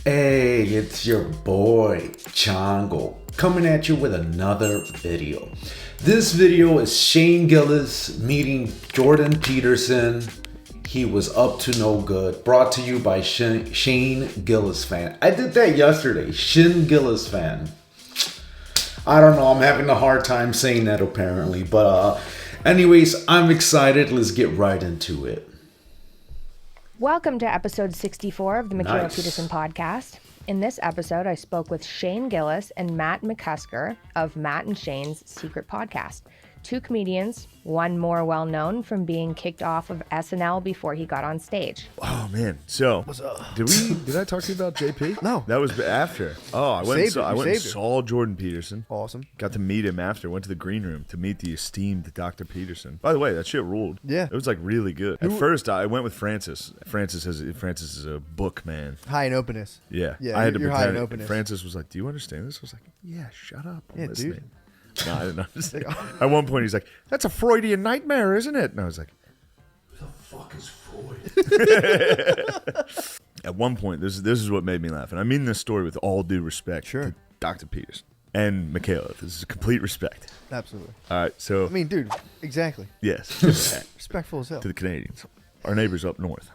Hey, it's your boy, Chongo, coming at you with another video. This video is Shane Gillis meeting Jordan Peterson. He was up to no good. Brought to you by Shane Gillis fan. I did that yesterday, Shane Gillis fan. I don't know, I'm having a hard time saying that apparently. But anyways, I'm excited. Let's get right into it. Welcome to episode 64 of the Michaela Peterson podcast. In this episode, I spoke with Shane Gillis and Matt McCusker of Matt and Shane's Secret Podcast. Two comedians, one more well-known from being kicked off of SNL before he got on stage. Oh, man. So, what's up? Did I talk to you about JP? No. That was after. Oh, I went and saw Jordan Peterson. Awesome. Got to meet him after. Went to the green room to meet the esteemed Dr. Peterson. By the way, that shit ruled. Yeah. It was like really good. At first, I went with Francis. Francis is a book man. High in openness. Yeah. Yeah, I had to you're high in pretend. openness. Francis was like, "Do you understand this?" I was like, "Yeah, shut up. I'm Yeah, listening." dude. No, I didn't understand. At one point, he's like, "That's a Freudian nightmare, isn't it?" And I was like, Who the fuck is Freud? at one point, this is what made me laugh. And I mean this story with all due respect to Dr. Peterson and Michaela. This is complete respect. Absolutely. All right, so... I mean, dude, exactly. Yes. Respectful as hell. To the Canadians. Our neighbors up north.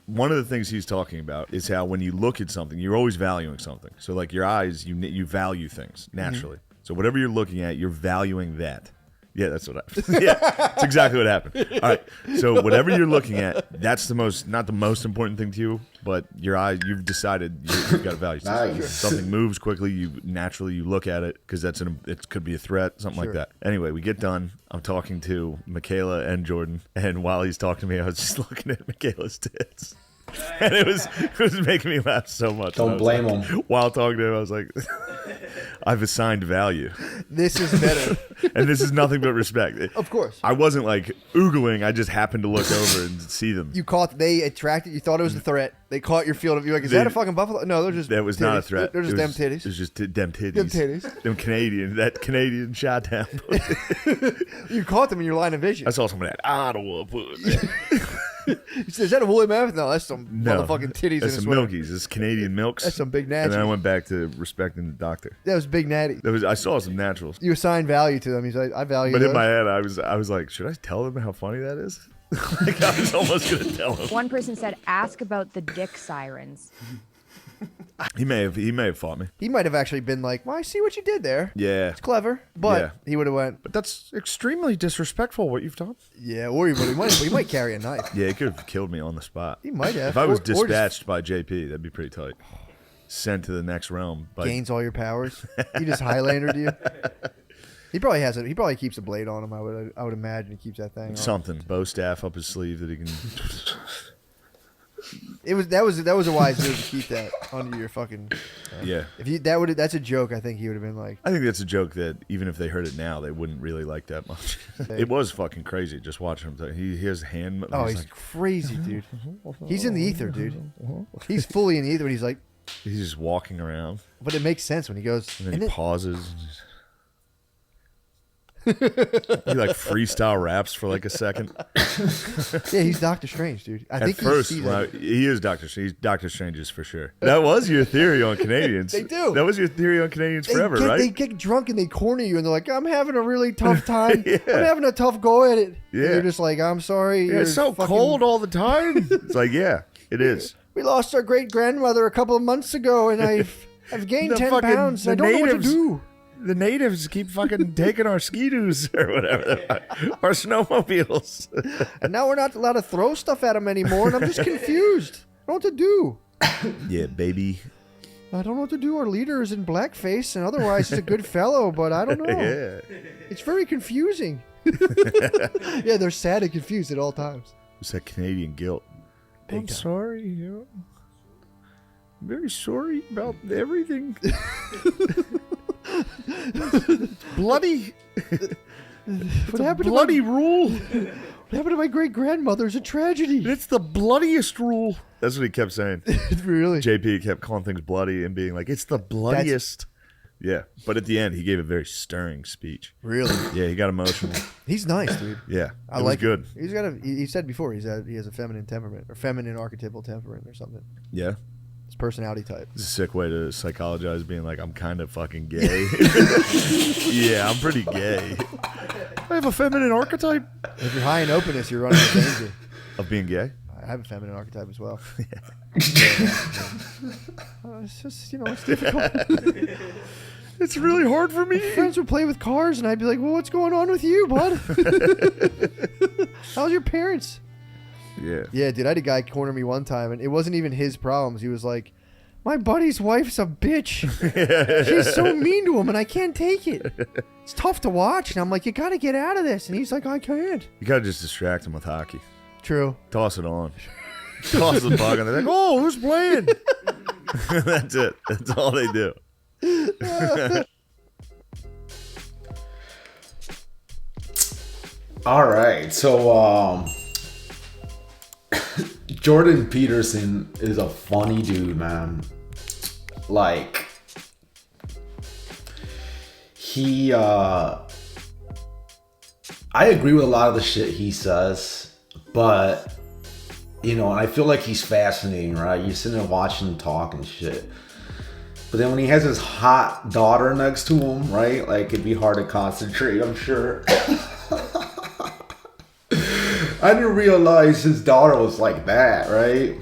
One of the things he's talking about is how when you look at something, you're always valuing something. So like your eyes, you value things naturally. Mm-hmm. So whatever you're looking at, you're valuing that. Yeah, that's what happened. Yeah, that's exactly what happened. All right. So whatever you're looking at, that's not the most important thing to you, but your eyes, you've decided you've got to value something. Nice. Something moves quickly, you look at it because it could be a threat, something like that. Anyway, we get done. I'm talking to Michaela and Jordan, and while he's talking to me, I was just looking at Michaela's tits. And it was making me laugh so much. Don't blame him. While talking to him, I was like, I've assigned value. This is better. And this is nothing but respect. Of course. I wasn't like oogling. I just happened to look over and see them. They attracted, you thought it was a threat. They caught your field of view. Like, is that a fucking buffalo? No, they're just That was titties. not a threat. They're just them titties. It was just them titties. Them titties. Them Canadian, that Canadian shot down. You caught them in your line of vision. I saw some of that Ottawa pussy. Is that a woolly mammoth? No, that's some motherfucking titties That's in a some sweater. milkies. It's Canadian milks. That's some big And then I natty. went back to respecting the doctor. That was big natty. I saw some naturals. You assign value to them. He's like, I value But those. in my head, I was like, should I tell them how funny that is? Like I was almost gonna tell him. One person said, ask about the dick sirens. He may have fought me. He might have actually been like, well, I see what you did there. Yeah. It's clever. But Yeah. he would have went, But that's extremely disrespectful what you've done. yeah, or he might carry a knife. Yeah, he could have killed me on the spot. He might have. If I was Or just dispatched by JP, that'd be pretty tight. Sent to the next realm. But gains all your powers. He just Highlandered you. He probably has it. He probably keeps a blade on him. I would imagine he keeps that thing on. something. Bow staff up his sleeve that he can... That was a wise move to keep that under your fucking. Yeah. That's a joke. I think he would have been like. I think that's a joke that even if they heard it now, they wouldn't really like that much. It was fucking crazy just watching him. He has hand... Oh, he's like, crazy, dude. He's in the ether, dude. He's fully in the ether. And he's like, he's just walking around. but it makes sense when he goes. And then he pauses. He like freestyle raps for like a second. Yeah, he's Doctor Strange, dude. I think At first, he is Doctor Strange. He's Doctor Strange's for sure. That was your theory on Canadians. They do. That was your theory on Canadians forever, right? They get drunk and they corner you and they're like, I'm having a really tough time. I'm having a tough go at it. Yeah. And you're just like, I'm sorry. Yeah, it's so cold all the time. It's like, yeah, it is. We lost our great grandmother a couple of months ago, and I've gained The 10 fucking- pounds. the I don't know what to natives- do. The natives keep fucking taking our ski-doos or whatever, our snowmobiles. And now we're not allowed to throw stuff at them anymore, and I'm just confused. I don't know what to do. Yeah, baby. I don't know what to do. Our leader is in blackface, and otherwise he's a good fellow, but I don't know. Yeah. It's very confusing. Yeah, they're sad and confused at all times. It's that Canadian guilt. I'm sorry. I'm very sorry about everything. Bloody. What happened Bloody rule. What happened to my great grandmother is a tragedy. It's the bloodiest rule. That's what he kept saying. Really? JP kept calling things bloody and being like, it's the bloodiest. Yeah. But at the end, he gave a very stirring speech. Really? Yeah, he got emotional. He's nice, dude. Yeah. I it like was good. He's got he said before he has a feminine temperament or feminine archetypal temperament or something. Yeah. It's personality type. It's a sick way to psychologize being like, I'm kind of fucking gay. Yeah, I'm pretty gay. I have a feminine archetype. If you're high in openness, you're running the danger Of being gay? I have a feminine archetype as well. Yeah. It's just, it's difficult. It's really hard for me. Friends would play with cars, and I'd be like, well, what's going on with you, bud? How's your parents? Yeah. Yeah, dude, I had a guy corner me one time, and it wasn't even his problems. He was like, my buddy's wife's a bitch. She's so mean to him, and I can't take it. It's tough to watch. And I'm like, you got to get out of this. And he's like, I can't. You gotta just distract them with hockey. True. Toss it on. Toss the puck, and they're like, oh, who's playing? That's it. That's all they do. All right, so Jordan Peterson is a funny dude, man. Like, he I agree with a lot of the shit he says, but I feel like he's fascinating, right? You're sitting there watching him talk and shit. But then when he has his hot daughter next to him, right? Like, it'd be hard to concentrate, I'm sure. I didn't realize his daughter was like that, right?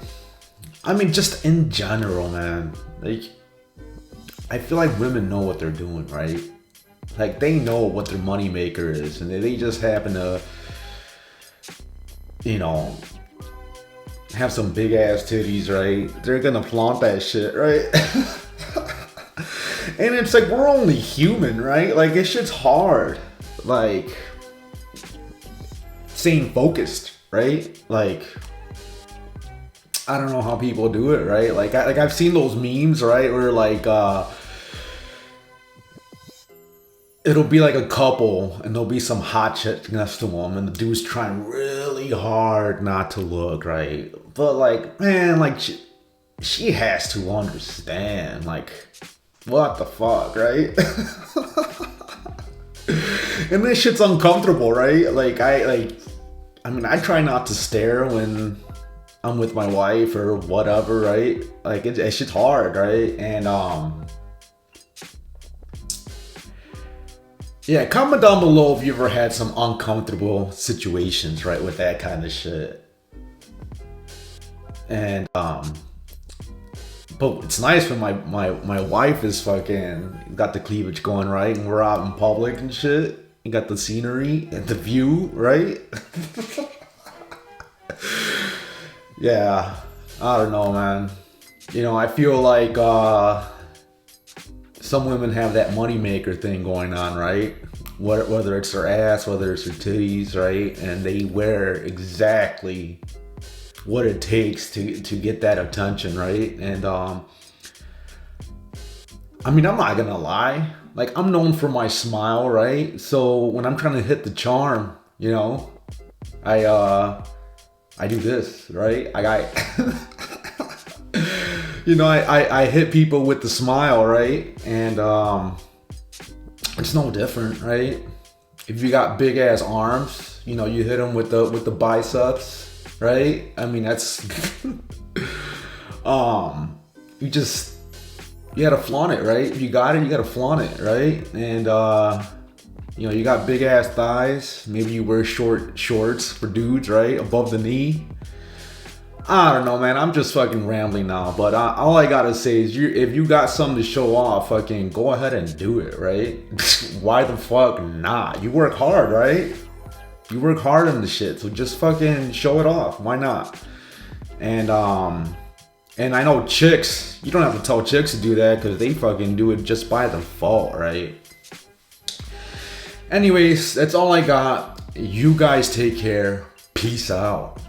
I mean, just in general, man. Like, I feel like women know what they're doing, right? Like, they know what their moneymaker is, and they just happen to, have some big ass titties, right? They're gonna flaunt that shit, right? And it's like, we're only human, right? Like, it's shit's hard. Like, staying focused, right? Like, I don't know how people do it, right? Like, I've seen those memes, right? Where like, it'll be like a couple, and there'll be some hot chick next to them, and the dude's trying really hard not to look, right? But like, man, like, she has to understand, like, what the fuck, right? And this shit's uncomfortable, right? Like, I try not to stare when I'm with my wife or whatever, right? Like, it's shit's hard, right? And yeah, comment down below if you ever had some uncomfortable situations, right, with that kind of shit. And but it's nice when my wife is fucking got the cleavage going, right, and we're out in public and shit. You got the scenery and the view, right? Yeah, I don't know, man. I feel like some women have that moneymaker thing going on, right? Whether it's their ass, whether it's their titties, right? And they wear exactly what it takes to get that attention, right? And I'm not gonna lie, like, I'm known for my smile, right? So when I'm trying to hit the charm, I do this, right? I hit people with the smile, right? And it's no different, right? If you got big ass arms, you hit them with the biceps, right? I mean, that's you gotta flaunt it, right? If you got it, you gotta flaunt it, right? And you got big ass thighs. Maybe you wear short shorts for dudes, right? Above the knee. I don't know, man. I'm just fucking rambling now. But all I gotta say is, if you got something to show off, fucking go ahead and do it, right? Why the fuck not? You work hard, right? You work hard on the shit, so just fucking show it off. Why not? And I know chicks, you don't have to tell chicks to do that, because they fucking do it just by default, right? Anyways, that's all I got. You guys take care. Peace out.